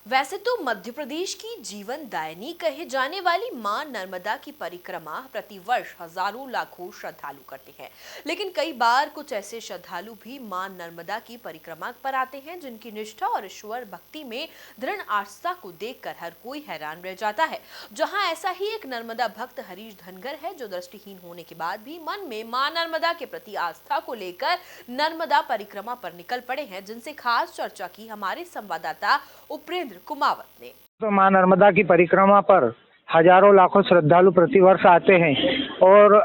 वैसे तो मध्य प्रदेश की जीवनदायिनी कहे जाने वाली मां नर्मदा की परिक्रमा प्रतिवर्ष हजारों लाखों श्रद्धालु करते हैं। लेकिन कई बार कुछ ऐसे श्रद्धालु भी मां नर्मदा की परिक्रमा पर आते हैं जिनकी निष्ठा और ईश्वर भक्ति में दृढ़ आस्था को देखकर हर कोई हैरान रह जाता है। जहां ऐसा ही एक नर्मदा भक्त हरीश धनगर है जो दृष्टिहीन होने के बाद भी मन में मां नर्मदा के प्रति आस्था को लेकर नर्मदा परिक्रमा पर निकल पड़े हैं, जिनसे खास चर्चा की हमारे संवाददाता उपेंद्र कुमावत ने। तो मां नर्मदा की परिक्रमा पर हजारों लाखों श्रद्धालु प्रतिवर्ष आते हैं और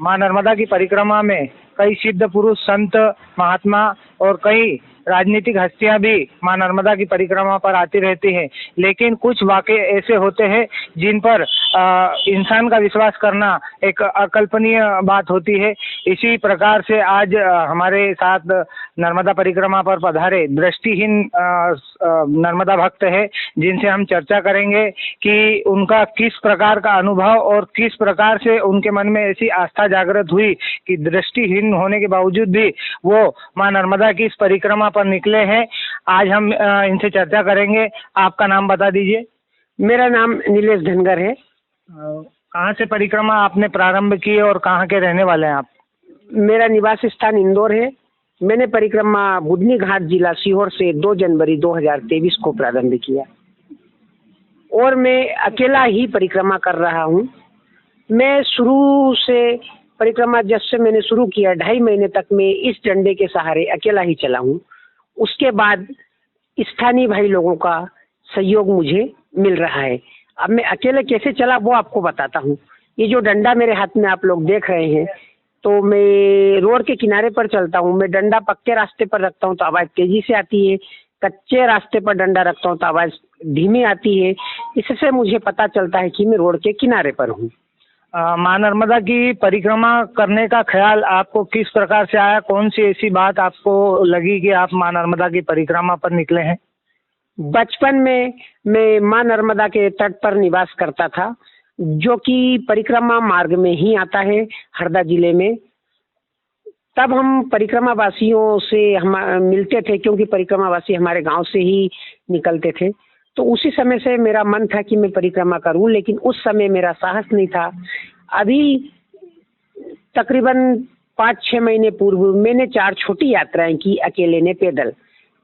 मां नर्मदा की परिक्रमा में कई सिद्ध पुरुष, संत, महात्मा और कई राजनीतिक हस्तियां भी मां नर्मदा की परिक्रमा पर आती रहती हैं। लेकिन कुछ वाकये ऐसे होते हैं जिन पर इंसान का विश्वास करना एक अकल्पनीय बात होती है। इसी प्रकार से आज हमारे साथ नर्मदा परिक्रमा पर पधारे दृष्टिहीन नर्मदा भक्त है, जिनसे हम चर्चा करेंगे कि उनका किस प्रकार का अनुभव और किस प्रकार से उनके मन में ऐसी आस्था जागृत हुई कि दृष्टिहीन होने के बावजूद भी वो मां नर्मदा की इस परिक्रमा पर निकले हैं। आज हम इनसे चर्चा करेंगे। आपका नाम बता दीजिए। मेरा नाम नीलेश धनगर है। कहाँ से परिक्रमा आपने प्रारंभ की और कहाँ के रहने वाले हैं आप? मेरा निवास स्थान इंदौर है। मैंने परिक्रमा बुधनी घाट जिला सीहोर से 2 जनवरी 2023 को प्रारंभ किया और मैं अकेला ही परिक्रमा कर रहा हूँ। मैं शुरू से परिक्रमा जब से मैंने शुरू किया 2.5 महीने तक मैं इस डंडे के सहारे अकेला ही चला हूँ। उसके बाद स्थानीय भाई लोगों का सहयोग मुझे मिल रहा है। अब मैं अकेले कैसे चला वो आपको बताता हूँ। ये जो डंडा मेरे हाथ में आप लोग देख रहे हैं, तो मैं रोड के किनारे पर चलता हूँ। मैं डंडा पक्के रास्ते पर रखता हूँ तो आवाज़ तेजी से आती है, कच्चे रास्ते पर डंडा रखता हूँ तो आवाज़ धीमी आती है। इससे मुझे पता चलता है कि मैं रोड के किनारे पर हूँ। मां नर्मदा की परिक्रमा करने का ख्याल आपको किस प्रकार से आया? कौन सी ऐसी बात आपको लगी कि आप मां नर्मदा की परिक्रमा पर निकले हैं? बचपन में मैं मां नर्मदा के तट पर निवास करता था, जो कि परिक्रमा मार्ग में ही आता है, हरदा जिले में। तब हम परिक्रमा वासियों से हम मिलते थे, क्योंकि परिक्रमा वासी हमारे गांव से ही निकलते थे। तो उसी समय से मेरा मन था कि मैं परिक्रमा करूं, लेकिन उस समय मेरा साहस नहीं था। अभी तकरीबन 5-6 महीने पूर्व मैंने 4 छोटी यात्राएं की अकेले ने पैदल,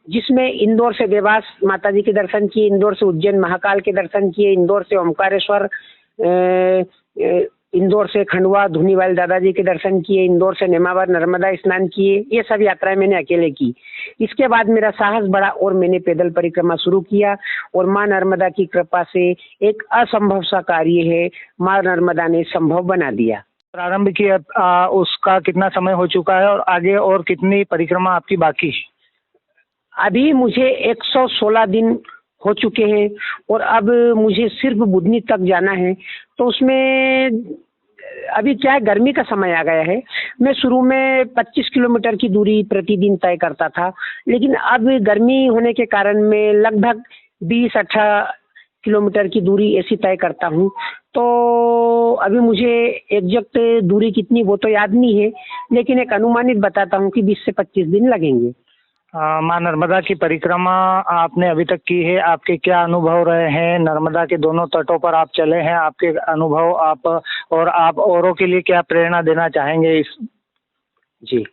जिसमें इंदौर से देवास माता जी के दर्शन किए, इंदौर से उज्जैन महाकाल के दर्शन किए, इंदौर से ओमकारेश्वर, इंदौर से खंडवा धुनीवाल दादाजी के दर्शन किए, इंदौर से नेमावर नर्मदा स्नान किए। ये सब यात्राएं मैंने अकेले की। इसके बाद मेरा साहस बढ़ा और मैंने पैदल परिक्रमा शुरू किया और मां नर्मदा की कृपा से एक असंभव सा कार्य है, मां नर्मदा ने संभव बना दिया। प्रारंभ किया उसका कितना समय हो चुका है और आगे और कितनी परिक्रमा आपकी बाकी है? अभी मुझे 116 दिन हो चुके हैं और अब मुझे सिर्फ बुधनी तक जाना है। तो उसमें अभी क्या है, गर्मी का समय आ गया है। मैं शुरू में 25 किलोमीटर की दूरी प्रतिदिन तय करता था, लेकिन अब गर्मी होने के कारण मैं लगभग 20-18 किलोमीटर की दूरी ऐसी तय करता हूँ। तो अभी मुझे एग्जैक्ट दूरी कितनी वो तो याद नहीं है, लेकिन एक अनुमानित बताता हूँ कि 20 से 25 दिन लगेंगे। मां नर्मदा की परिक्रमा आपने अभी तक की है, आपके क्या अनुभव रहे हैं? नर्मदा के दोनों तटों पर आप चले हैं, आपके अनुभव आप औरों के लिए क्या प्रेरणा देना चाहेंगे इस? जी,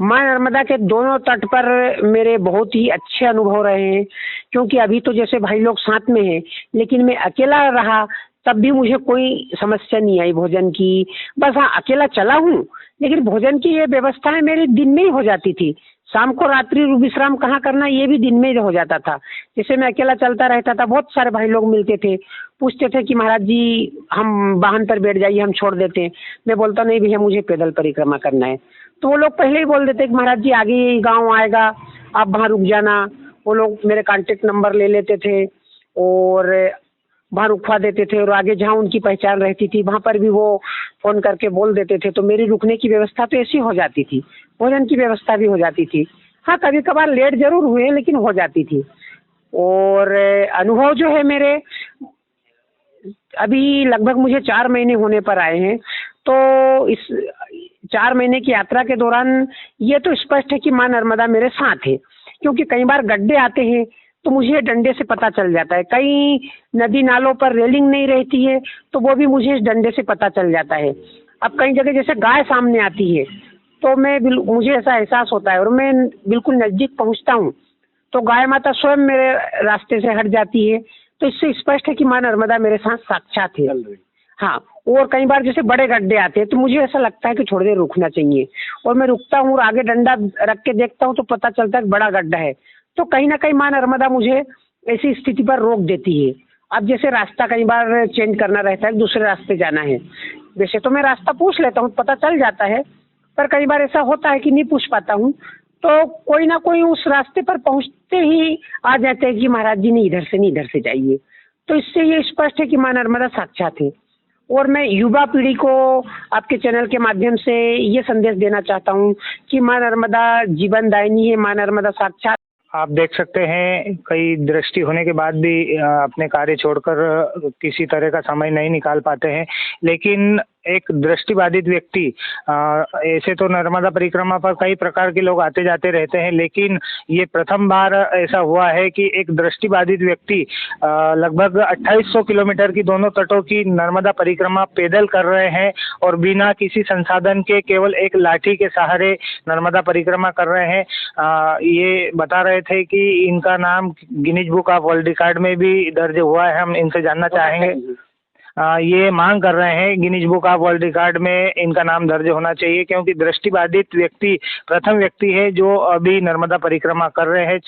मां नर्मदा के दोनों तट पर मेरे बहुत ही अच्छे अनुभव रहे हैं, क्योंकि अभी तो जैसे भाई लोग साथ में हैं, लेकिन मैं अकेला रहा तब भी मुझे कोई समस्या नहीं आई भोजन की। बस हाँ, अकेला चला हूँ, लेकिन भोजन की ये व्यवस्थाएं मेरे दिन में ही हो जाती थी। शाम को रात्रि विश्राम कहाँ करना, ये भी दिन में ही हो जाता था। जैसे मैं अकेला चलता रहता था, बहुत सारे भाई लोग मिलते थे, पूछते थे कि महाराज जी हम वाहन पर बैठ जाइए, हम छोड़ देते हैं। मैं बोलता नहीं भैया, मुझे पैदल परिक्रमा करना है। तो वो लोग पहले ही बोल देते कि महाराज जी आगे गांव आएगा, आप वहाँ रुक जाना। वो लोग मेरे कांटेक्ट नंबर ले लेते थे और वहाँ रुकवा देते थे, और आगे जहाँ उनकी पहचान रहती थी वहाँ पर भी वो फोन करके बोल देते थे। तो मेरी रुकने की व्यवस्था तो ऐसी हो जाती थी, भोजन की व्यवस्था भी हो जाती थी। हाँ, कभी कभार लेट जरूर हुए, लेकिन हो जाती थी। और अनुभव जो है मेरे, अभी लगभग मुझे 4 महीने होने पर आए हैं। तो इस 4 महीने की यात्रा के दौरान ये तो स्पष्ट है कि मां नर्मदा मेरे साथ है, क्योंकि कई बार गड्ढे आते हैं तो मुझे डंडे से पता चल जाता है। कई नदी नालों पर रेलिंग नहीं रहती है तो वो भी मुझे इस डंडे से पता चल जाता है। अब कई जगह जैसे गाय सामने आती है तो मुझे ऐसा एहसास होता है और मैं बिल्कुल नज़दीक पहुंचता हूं तो गाय माता स्वयं मेरे रास्ते से हट जाती है। तो इससे स्पष्ट है कि माँ नर्मदा मेरे साथ साक्षात है। हाँ, और कई बार जैसे बड़े गड्ढे आते हैं तो मुझे ऐसा लगता है कि थोड़ी देर रुकना चाहिए और मैं रुकता हूँ और आगे डंडा रख के देखता हूँ तो पता चलता है कि बड़ा गड्ढा है। तो कहीं ना कहीं माँ नर्मदा मुझे ऐसी स्थिति पर रोक देती है। अब जैसे रास्ता कई बार चेंज करना रहता है, दूसरे रास्ते जाना है, वैसे तो मैं रास्ता पूछ लेता हूँ, पता चल जाता है, पर कई बार ऐसा होता है कि नहीं पूछ पाता हूँ तो कोई ना कोई उस रास्ते पर पहुंचते ही आ जाते हैं कि महाराज जी नहीं, इधर से नहीं, इधर से जाइए। तो इससे ये स्पष्ट है कि माँ नर्मदा साक्षात है। और मैं युवा पीढ़ी को आपके चैनल के माध्यम से ये संदेश देना चाहता हूँ कि माँ नर्मदा जीवन दायिनी है, माँ नर्मदा साक्षात। आप देख सकते हैं कई दृष्टि होने के बाद भी अपने कार्य छोड़कर किसी तरह का समय नहीं निकाल पाते हैं, लेकिन एक दृष्टिबाधित व्यक्ति ऐसे तो नर्मदा परिक्रमा पर कई प्रकार के लोग आते जाते रहते हैं, लेकिन ये प्रथम बार ऐसा हुआ है कि एक दृष्टिबाधित व्यक्ति लगभग 2800 किलोमीटर की दोनों तटों की नर्मदा परिक्रमा पैदल कर रहे हैं और बिना किसी संसाधन के केवल एक लाठी के सहारे नर्मदा परिक्रमा कर रहे हैं। ये बता रहे थे कि इनका नाम Guinness book of world record में भी दर्ज हुआ है। हम इनसे जानना चाहेंगे। ये मांग कर रहे हैं Guinness book of world record में इनका नाम दर्ज होना चाहिए, क्योंकि दृष्टिबाधित व्यक्ति प्रथम व्यक्ति है जो अभी नर्मदा परिक्रमा कर रहे हैं।